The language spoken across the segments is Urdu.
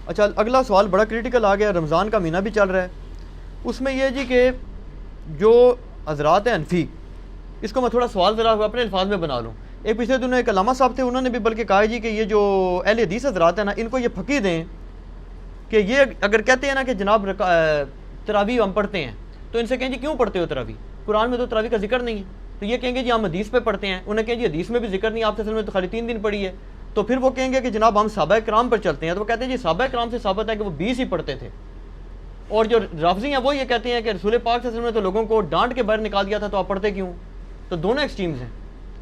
اچھا اگلا سوال بڑا کریٹیکل آ گیا، رمضان کا مہینہ بھی چل رہا ہے، اس میں یہ جی کہ جو حضرات ہیں حنفی، اس کو میں تھوڑا سوال ذرا اپنے الفاظ میں بنا لوں. ایک پچھلے دنوں ایک علامہ صاحب تھے، انہوں نے بھی بلکہ کہا جی کہ یہ جو اہل حدیث حضرات ہیں نا، ان کو یہ پھکی دیں کہ یہ اگر کہتے ہیں نا کہ جناب تراویح ہم پڑھتے ہیں، تو ان سے کہیں جی کیوں پڑھتے ہو تراویح؟ قرآن میں تو تراویح کا ذکر نہیں ہے. تو یہ کہیں گے جی ہم حدیث پہ پڑھتے ہیں. انہیں کہیں جی حدیث میں بھی ذکر نہیں، آپ نے تو خالی 3 دن پڑھی ہے. تو پھر وہ کہیں گے کہ جناب ہم صحابہ کرام پر چلتے ہیں. تو وہ کہتے ہیں جی صحابہ کرام سے ثابت ہے کہ وہ 20 ہی پڑھتے تھے. اور جو رافضی ہیں وہ یہ کہتے ہیں کہ رسول پاک صلی اللہ علیہ وسلم نے تو لوگوں کو ڈانٹ کے باہر نکال دیا تھا، تو آپ پڑھتے کیوں؟ تو دونوں ایکسٹریمز ہیں.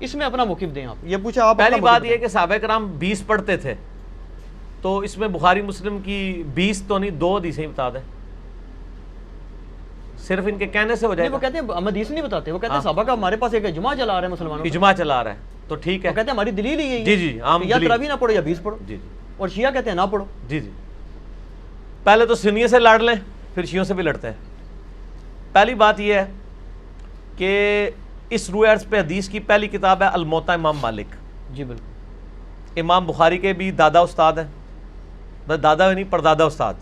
اس میں اپنا موقف دیں آپ. یہ پوچھا آپ. پہلی بات یہ کہ صحابہ کرام 20 پڑھتے تھے، تو اس میں بخاری مسلم کی 20 تو نہیں 2 حدیثیں بتا دیں، صرف ان کے کہنے سے ہو جائے گا. وہ کہتے ہیں ہم حدیث نہیں بتاتے، وہ کہتے ہیں صحابہ کا ہمارے پاس ایک اجماع چلا رہا ہے مسلمانوں کا، اجماع چلا رہا ہے تو ٹھیک ہے. وہ کہتے ہیں ہماری دلیل ہی یہی جی جی عام یا تراویح نہ پڑھو یا 20 پڑھو. جی جی اور شیعہ کہتے ہیں نہ پڑھو. جی جی پہلے تو سنیوں سے لڑ لیں، پھر شیعوں سے بھی لڑتے ہیں. پہلی بات یہ ہے کہ اس روح عرض پہ حدیث کی پہلی کتاب ہے الموطا امام مالک. جی بالکل. امام بخاری کے بھی دادا استاد ہیں، بس دادا بھی نہیں پردادا استاد،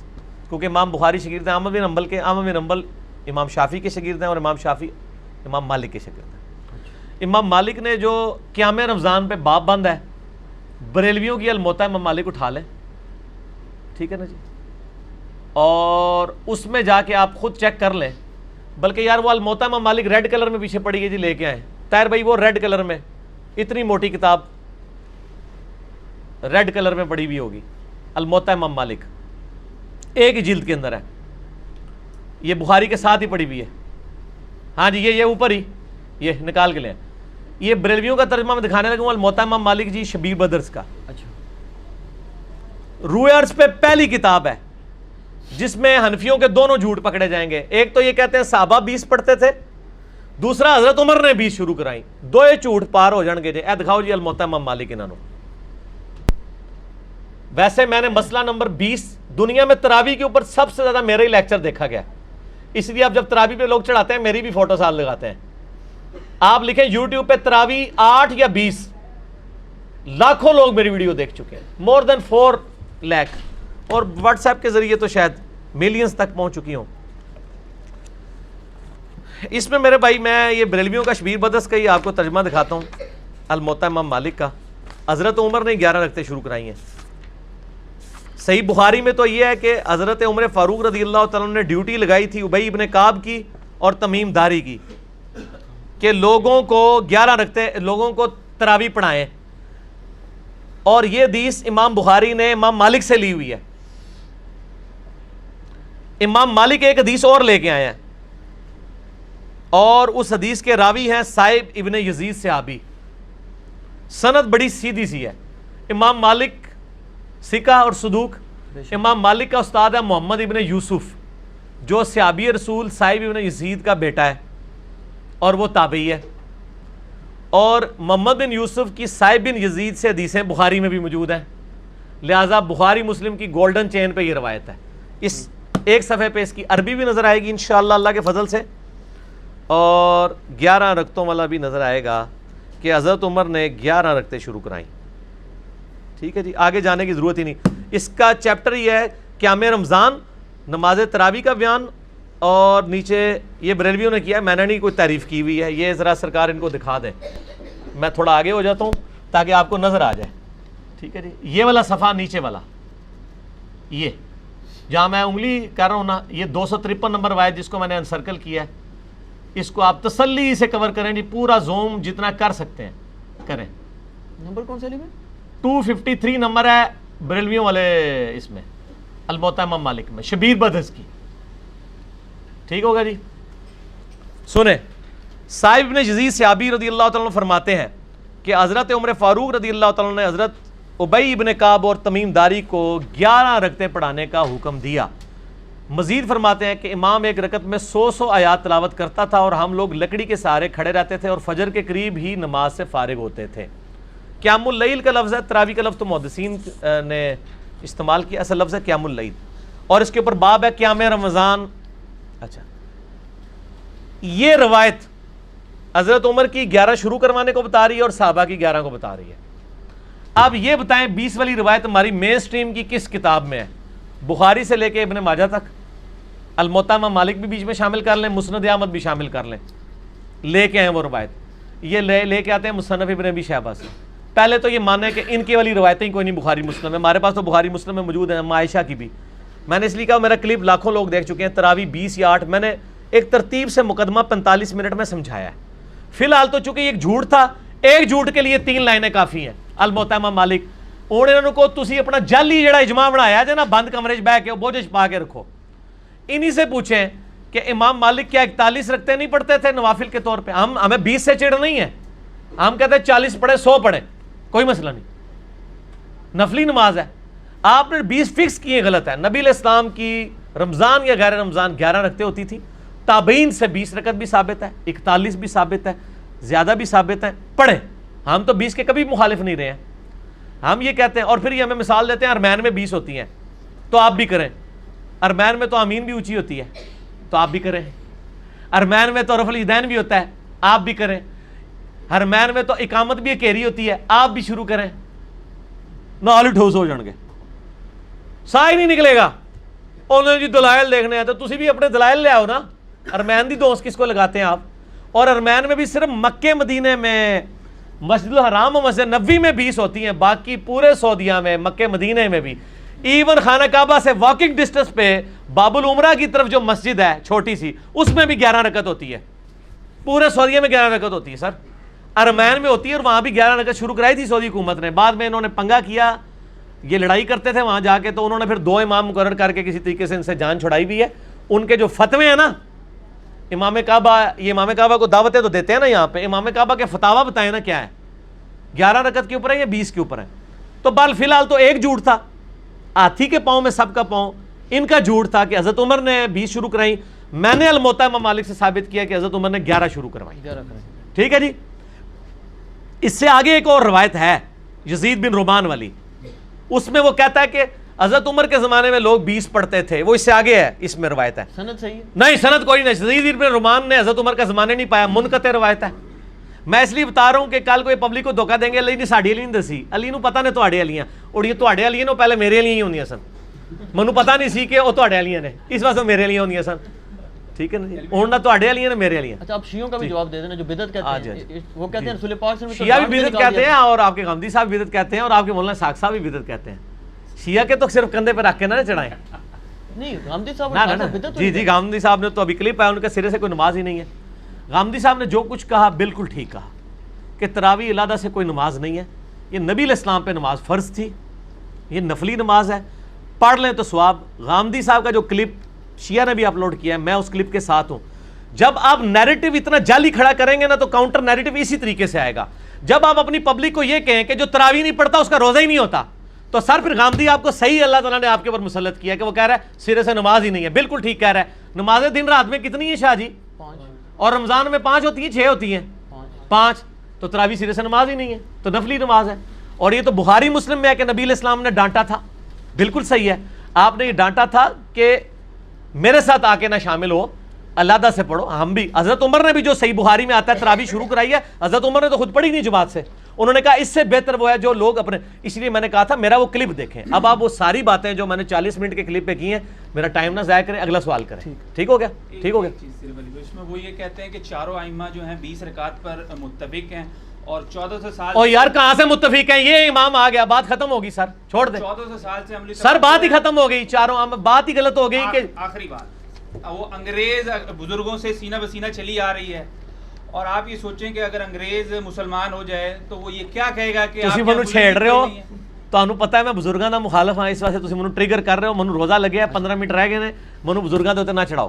کیونکہ امام بخاری شاگرد ہیں احمد بن حنبل کے، احمد بن حنبل امام شافعی کے شاگرد ہیں، اور امام شافعی امام مالک کے شاگرد ہیں. امام مالک نے جو قیام رمضان پہ باب بند ہے، بریلویوں کی الموطا امام مالک اٹھا لیں، ٹھیک ہے نا جی، اور اس میں جا کے آپ خود چیک کر لیں. بلکہ یار وہ الموطا امام مالک ریڈ کلر میں پیچھے پڑی ہے جی، لے کے آئیں طاہر بھائی، وہ ریڈ کلر میں اتنی موٹی کتاب ریڈ کلر میں پڑی ہوئی ہوگی، الموطا امام مالک ایک ہی جلد کے اندر ہے، یہ بخاری کے ساتھ ہی پڑی ہوئی ہے. ہاں جی یہ اوپر ہی یہ نکال کے لیں. یہ بریلویوں کا ترجمہ میں دکھانے لگا ہوں، الموطا امام مالک جی شبیر بدرس کا. اچھا. روح عرض پہ پہلی کتاب ہے جس میں حنفیوں کے دونوں جھوٹ پکڑے جائیں گے. ایک تو یہ کہتے ہیں صحابہ 20 پڑھتے تھے، دوسرا حضرت عمر نے 20 شروع کرائیں. دو جھوٹ پار ہو جان گے جی. اے دکھاؤ جی الموطا امام مالک انہوں. ویسے میں نے مسئلہ نمبر 20 دنیا میں تراویح کے اوپر سب سے زیادہ میرا ہی لیکچر دیکھا گیا، اس لیے آپ جب تراویح پہ لوگ چڑھاتے ہیں میری بھی فوٹو ساتھ لگاتے ہیں. آپ لکھیں یوٹیوب پہ تراویح 8 یا 20، لاکھوں لوگ میری ویڈیو دیکھ چکے ہیں، مور دین 4 لاکھ، اور واٹس ایپ کے ذریعے تو شاید ملینز تک پہنچ چکی ہوں. اس میں میرے بھائی میں یہ بریلویوں کا شبیر بدرس کا ہی آپ کو ترجمہ دکھاتا ہوں، الموطا امام مالک کا. حضرت عمر نے 11 رکعتیں شروع کرائی ہیں. صحیح بخاری میں تو یہ ہے کہ حضرت عمر فاروق رضی اللہ تعالیٰ نے ڈیوٹی لگائی تھی ابی ابن کعب کی اور تمیم داری کی کہ لوگوں کو 11 رکعتیں لوگوں کو تراویح پڑھائیں. اور یہ حدیث امام بخاری نے امام مالک سے لی ہوئی ہے. امام مالک ایک حدیث اور لے کے آئے ہیں، اور اس حدیث کے راوی ہیں صائب ابن یزید صحابی. سند بڑی سیدھی سی ہے. امام مالک ثقہ اور صدوق. امام مالک کا استاد ہے محمد ابن یوسف، جو صحابی رسول صائب ابن یزید کا بیٹا ہے اور وہ تابعی ہے. اور محمد بن یوسف کی صائب بن یزید سے حدیثیں بخاری میں بھی موجود ہیں، لہٰذا بخاری مسلم کی گولڈن چین پہ یہ روایت ہے. اس ایک صفحے پہ اس کی عربی بھی نظر آئے گی انشاءاللہ اللہ کے فضل سے، اور 11 رکعتوں والا بھی نظر آئے گا کہ حضرت عمر نے 11 رکعتیں شروع کرائیں. ٹھیک ہے جی، آگے جانے کی ضرورت ہی نہیں. اس کا چیپٹر یہ ہے قیام رمضان، نماز تراویح کا بیان، اور نیچے یہ بریلویوں نے کیا ہے، میں نے نہیں کوئی تعریف کی ہوئی ہے. یہ ذرا سرکار ان کو دکھا دیں، میں تھوڑا آگے ہو جاتا ہوں تاکہ آپ کو نظر آ جائے. ٹھیک ہے جی، یہ والا صفحہ نیچے والا، یہ جہاں میں انگلی کر رہا ہوں نا، یہ 253 نمبر روایت جس کو میں نے انسرکل کیا ہے، اس کو آپ تسلی سے کور کریں جی، پورا زوم جتنا کر سکتے ہیں کریں. نمبر کون سے لیے؟ 253 نمبر ہے بریلویوں والے اس میں الموطا امام مالک میں شبیر بدرس کی. ٹھیک ہوگا جی. سنیں، صائب ابن یزید صحابی رضی اللہ تعالیٰ عنہ فرماتے ہیں کہ حضرت عمر فاروق رضی اللہ تعالیٰ عنہ نے حضرت ابی ابن کعب اور تمیم داری کو 11 رکعتیں پڑھانے کا حکم دیا. مزید فرماتے ہیں کہ امام ایک رکعت میں 100 آیات تلاوت کرتا تھا، اور ہم لوگ لکڑی کے سہارے کھڑے رہتے تھے اور فجر کے قریب ہی نماز سے فارغ ہوتے تھے. قیام اللیل کا لفظ ہے، تراویح کا لفظ تو محدثین نے استعمال کیا، اصل لفظ ہے قیام اللیل، اور اس کے اوپر باب ہے قیام رمضان. اچھا، یہ روایت حضرت عمر کی 11 شروع کروانے کو بتا رہی ہے اور صحابہ کی 11 کو بتا رہی ہے. اب یہ بتائیں 20 والی روایت ہماری مین سٹریم کی کس کتاب میں ہے؟ بخاری سے لے کے ابن ماجہ تک، الموطا امام مالک بھی بیچ میں شامل کر لیں، مسند احمد بھی شامل کر لیں، لے کے آئے وہ روایت، یہ لے کے آتے ہیں مصنف ابن ابی شیبہ سے۔ پہلے تو یہ مانے کہ ان کی والی روایتیں کوئی نہیں بخاری مسلم ہے، ہمارے پاس تو بخاری مسلم میں موجود ہیں، عائشہ کی بھی۔ میں نے اس لیے کہا، میرا کلپ لاکھوں لوگ دیکھ چکے ہیں، تراویح 20 یا 8، میں نے ایک ترتیب سے مقدمہ 45 منٹ میں سمجھایا ہے۔ فی الحال تو چونکہ ایک جھوٹ تھا، ایک جھوٹ کے لیے 3 لائنیں کافی ہیں۔ الموطا امام مالک انہوں کو تسی اپنا جعلی جڑا اجماع بنایا جے نا، بند کمرے چ بیٹھ کے بوجھ پا کے رکھو، انہی سے پوچھیں کہ امام مالک کیا 41 رکھتے نہیں پڑھتے تھے نوافل کے طور پہ؟ ہمیں 20 سے چڑ نہیں ہے، ہم کہتے ہیں 40 پڑھے 100 پڑھے، کوئی مسئلہ نہیں، نفلی نماز ہے۔ آپ نے 20 فکس کیے، غلط ہے۔ نبی علیہ السلام کی رمضان یا غیر رمضان 11 رکھتے ہوتی تھی، تابعین سے 20 رکعت بھی ثابت ہے، 41 بھی ثابت ہے، زیادہ بھی ثابت ہے، پڑھیں۔ ہم تو 20 کے کبھی مخالف نہیں رہے ہیں، ہم یہ کہتے ہیں، اور پھر یہ ہمیں مثال دیتے ہیں ارمین میں 20 ہوتی ہیں تو آپ بھی کریں، ارمین میں تو آمین بھی اونچی ہوتی ہے تو آپ بھی کریں، ارمین میں تو رفع الیدین بھی ہوتا ہے آپ بھی کریں، ارمین میں تو اقامت بھی اکیری ہوتی ہے آپ بھی شروع کریں، نال ہی ٹھوس ہو جان گے، سا ہی نہیں نکلے گا۔ انہوں نے جی دلائل دیکھنے ہیں تو تسی بھی اپنے دلائل لے آؤ نا۔ ارمین دی دوست کس کو لگاتے ہیں آپ؟ اور ارمین میں بھی صرف مکے مدینے میں، مسجد الحرام و مسجد نبوی میں 20 ہوتی ہیں، باقی پورے سعودیہ میں، مکے مدینے میں بھی، ایون خانہ کعبہ سے واکنگ ڈسٹنس پہ باب العمرہ کی طرف جو مسجد ہے چھوٹی سی، اس میں بھی 11 رکعت ہوتی ہے، پورے سعودیہ میں 11 رکعت ہوتی ہے سر، ارمین میں ہوتی ہے، اور وہاں بھی 11 رکعت شروع کرائی تھی سعودی حکومت نے، بعد میں انہوں نے پنگا کیا، یہ لڑائی کرتے تھے وہاں جا کے، تو انہوں نے پھر 2 امام مقرر کر کے کسی طریقے سے ان سے جان چھڑائی بھی ہے۔ ان کے جو فتوے ہیں نا، امام کعبہ، یہ امام کعبہ کو دعوتیں تو دیتے ہیں نا یہاں پہ، امام کعبہ کے فتاوا بتائیں نا کیا ہے، 11 رکعت کے اوپر ہے یا 20 کے اوپر ہے؟ تو بال فی الحال تو ایک جھوٹ تھا، ہاتھی کے پاؤں میں سب کا پاؤں، ان کا جھوٹ تھا کہ حضرت عمر نے 20 شروع کرائی، میں نے الموطا امام مالک سے ثابت کیا کہ حضرت عمر نے 11 شروع کروائی۔ ٹھیک ہے جی۔ اس سے آگے ایک اور روایت ہے یزید بن رومان والی، اس میں وہ کہتا ہے کہ حضرت عمر کے زمانے میں لوگ 20 پڑھتے تھے، وہ اس سے آگے ہے، اس میں روایت ہے، سند صحیح ہے؟ نہیں سند کوئی نہیں، یزید بن رومان نے حضرت عمر کا زمانے نہیں پایا، منقطع روایت ہے۔ میں اس لیے بتا رہا ہوں کہ کل کوئی پبلک کو دھوکہ دیں گے، علی نے ساڑی علی نہیں دسی، علی نو پتہ نے تواڈے علیاں، اور یہ تواڈے علیاں نے پہلے میرے علیاں ہی ہوندیاں سن، منو پتہ نہیں سی کہ وہ تواڈے علیاں نے، اس واسطے میرے علیاں ہوندیاں سن، ٹھیک ہے نا جی، ہن نہ تواڈے علیاں نے میرے علیاں۔ اچھا آپ شیعوں کا بھی جواب دے دینا جو بدعت کہتے ہیں، وہ کہتے ہیں رسول پاک صلی اللہ علیہ وسلم شیعہ بھی بدعت کہتے ہیں، اور آپ کے غامدی صاحب بھی بدعت کہتے ہیں، اور آپ کے مولانا ساق صاحب بھی بدعت کہتے ہیں۔ شیعہ کے تو صرف کندھے پہ رکھ کے نہ چڑھائیں، نہیں غامدی صاحب نا جی جی، غامدی صاحب نے تو ابھی کلپ آیا، ان کے سرے سے کوئی نماز ہی نہیں ہے۔ غامدی صاحب نے جو کچھ کہا بالکل ٹھیک کہا کہ تراویح علیحدہ سے کوئی نماز نہیں ہے، یہ نبی علیہ السلام پہ نماز فرض تھی، یہ نفلی نماز ہے، پڑھ لیں تو ثواب۔ غامدی صاحب کا جو کلپ شیعہ نے بھی اپلوڈ کیا ہے، میں اس کلپ کے ساتھ ہوں۔ جب آپ نیریٹو اتنا جعلی کھڑا کریں گے نا تو کاؤنٹر نیریٹو اسی طریقے سے آئے گا۔ جب آپ اپنی پبلک کو یہ کہیں کہ جو تراویح نہیں پڑھتا اس کا روزہ ہی نہیں ہوتا، تو سر پھر غامدی آپ کو صحیح اللہ تعالیٰ نے آپ کے اوپر مسلط کیا کہ وہ کہہ رہا ہے سرے سے نماز ہی نہیں ہے، بالکل ٹھیک کہہ رہا ہے۔ نمازیں دن رات میں کتنی ہیں شاہ جی؟ 5، اور رمضان میں 5 ہوتی ہیں، 6 ہوتی ہیں، 5، تو تراویح سرے سے نماز ہی نہیں ہے، تو نفلی نماز ہے۔ اور یہ تو بخاری مسلم میں ہے کہ نبی علیہ السلام نے ڈانٹا تھا، بالکل صحیح ہے، آپ نے یہ ڈانٹا تھا کہ میرے ساتھ آ کے نہ شامل ہو، علیحدہ سے پڑھو۔ ہم بھی، حضرت عمر نے بھی جو صحیح بخاری میں آتا ہے تراویح شروع کرائی ہے، حضرت عمر نے تو خود پڑھی نہیں جماعت سے، انہوں نے کہا اس سے بہتر وہ ہے جو لوگ اپنے، اس لیے میں نے کہا تھا میرا وہ کلپ دیکھیں۔ اب آپ وہ ساری باتیں جو میں نے 40 منٹ کے کلپ پہ کی ہیں، میرا ٹائم نہ ضائع کریں، اگلا سوال کریں، ٹھیک ہو گیا؟ ٹھیک ہو گیا۔ اس میں وہ یہ کہتے ہیں کہ چاروں ائمہ جو ہیں 20 رکعت پر متفق ہیں، اور 1400 سال، اور یار کہاں سے متفق ہیں؟ یہ امام آ گیا، بات ختم ہوگی سر، چھوڑ دیں 1400 سال سے عملی سر، بات ہی ختم ہو گئی، چاروں بات ہی غلط ہو گئی کہ آخری بات وہ انگریز بزرگوں سے سینہ بسینہ چلی آ رہی ہے، اور آپ یہ سوچیں کہ اگر انگریز مسلمان ہو جائے تو وہ یہ کیا کہے گا کہ تسی منو چھیڑ رہے ہو، تانوں پتہ ہے میں بزرگاں دا مخالف ہاں، اس واسطے تسی منو ٹریگر کر رہے ہو، منو روزہ لگیا ہے، 15 منٹ رہ گئے نے، منو بزرگاں دے اوتے نہ چڑھاؤ،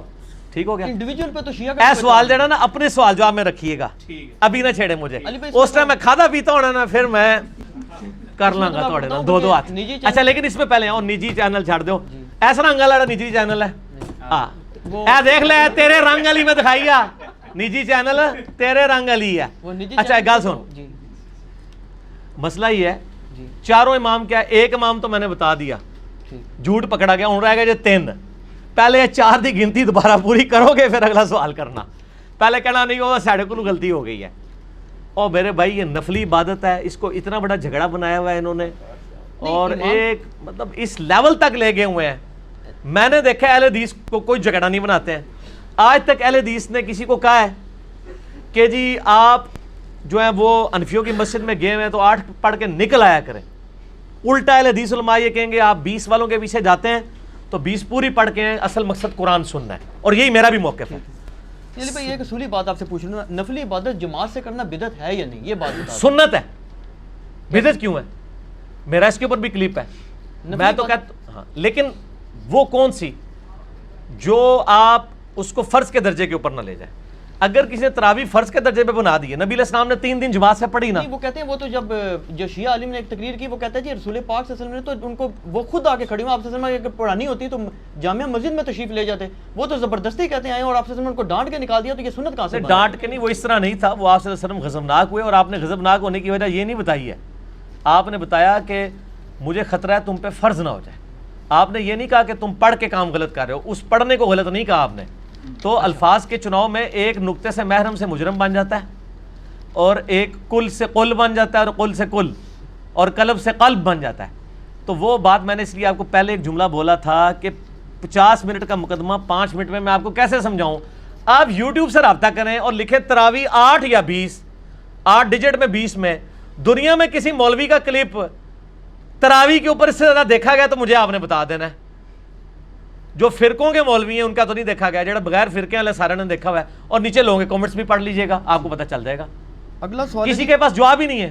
ٹھیک ہو گیا؟ انڈیویجول پہ تو شیعہ کا اے سوال جڑا نا اپنے سوال جواب میں رکھیے گا، ابھی نہ چھیڑے مجھے، اس ٹائم میں کھادا پیتا ہونا نا پھر میں کر لاں گا تھوڑے نال 2 ہاتھ۔ اچھا لیکن اس میں پہلے اور نجی چینل چھڑ دیو، ایسا رنگ والا نجی چینل ہے، ہاں اے دیکھ لے تیرے رنگ علی میں دکھائی آ، نجی چینل تیرے رنگ علی ہے۔ اچھا ایک گل سن، مسئلہ یہ ہے چاروں امام کیا ہے، ایک امام تو میں نے بتا دیا، جھوٹ پکڑا گیا، ہوں رہ گئے جو 3، پہلے 4 دی گنتی دوبارہ پوری کرو گے پھر اگلا سوال کرنا، پہلے کہنا نہیں وہ ساڑھے کو غلطی ہو گئی ہے۔ اور میرے بھائی یہ نفلی عبادت ہے، اس کو اتنا بڑا جھگڑا بنایا ہوا ہے انہوں نے، اور ایک مطلب اس لیول تک لے گئے ہوئے ہیں میں نے دیکھا اہل حدیث کو کوئی جھگڑا نہیں بناتے ہیں. آج تک اہل حدیث نے کسی کو کہا ہے کہ جی آپ جو ہیں وہ انفیوں کی مسجد میں گئے ہوئے ہیں تو 8 پڑھ کے نکل آیا کریں. الٹا اہل حدیث علماء یہ کہیں گے آپ 20 والوں کے پیچھے جاتے ہیں تو 20 پوری پڑھ کے ہیں, اصل مقصد قرآن سننا ہے. اور یہی میرا بھی موقف ہے. علی بھائی ایک اصولی بات آپ سے پوچھ لوں, نفلی عبادت جماعت سے کرنا بدعت ہے یا نہیں, یہ بات بتا. سنت ہے, بدعت کیوں ہے؟ میرا اس کے اوپر بھی کلپ ہے. میں تو کہتا ہاں, لیکن وہ کون سی جو آپ اس کو فرض کے درجے کے اوپر نہ لے جائیں. اگر کسی نے تراویح فرض کے درجے پہ بنا دی ہے, نبی علیہ السلام نے 3 دن جماعت سے پڑھی نا. وہ کہتے ہیں وہ تو جب جو شیعہ عالم نے ایک تقریر کی وہ کہتا ہے جی رسول پاک صلی اللہ علیہ وسلم نے تو ان کو وہ خود آ کے کھڑی ہوں, آپ صلی اللہ علیہ وسلم اگر پڑھانی ہوتی تو جامعہ مسجد میں تشریف لے جاتے. وہ تو زبردستی کہتے ہیں آئے اور آپ صلی اللہ علیہ وسلم ان کو ڈانٹ کے نکال دیا, تو یہ سنت کہاں سے؟ ڈانٹ کے نہیں, وہ اس طرح نہیں تھا. وہ آپ صلی اللہ علیہ وسلم غضبناک ہوئے اور آپ نے غضبناک ہونے کی وجہ یہ نہیں بتائی ہے. آپ نے بتایا کہ مجھے خطرہ ہے تم پہ فرض نہ ہو جائے. آپ نے یہ نہیں کہا کہ تم پڑھ کے کام غلط کر رہے ہو, اس پڑھنے کو غلط نہیں کہا آپ نے. تو الفاظ کے چناؤ میں ایک نقطے سے محرم سے مجرم بن جاتا ہے, اور ایک کل سے قل بن جاتا ہے, اور قل سے کل, اور قلب سے قلب بن جاتا ہے. تو وہ بات میں نے اس لیے آپ کو پہلے ایک جملہ بولا تھا کہ 50 منٹ کا مقدمہ 5 منٹ میں آپ کو کیسے سمجھاؤں. آپ یوٹیوب سے رابطہ کریں اور لکھیں تراویح 8 یا 20, 8 ڈیجٹ میں 20 میں. دنیا میں کسی مولوی کا کلپ تراویح کے اوپر اس سے زیادہ دیکھا گیا تو مجھے آپ نے بتا دینا ہے. جو فرقوں کے مولوی ہیں ان کا تو نہیں دیکھا گیا, جڑا بغیر فرقے والے سارے نے دیکھا ہوا ہے. اور نیچے لوگوں کے کمنٹس بھی پڑھ لیجئے گا, آپ کو پتہ چل جائے گا. اگلا سوال کسی کے پاس جواب ہی نہیں ہے.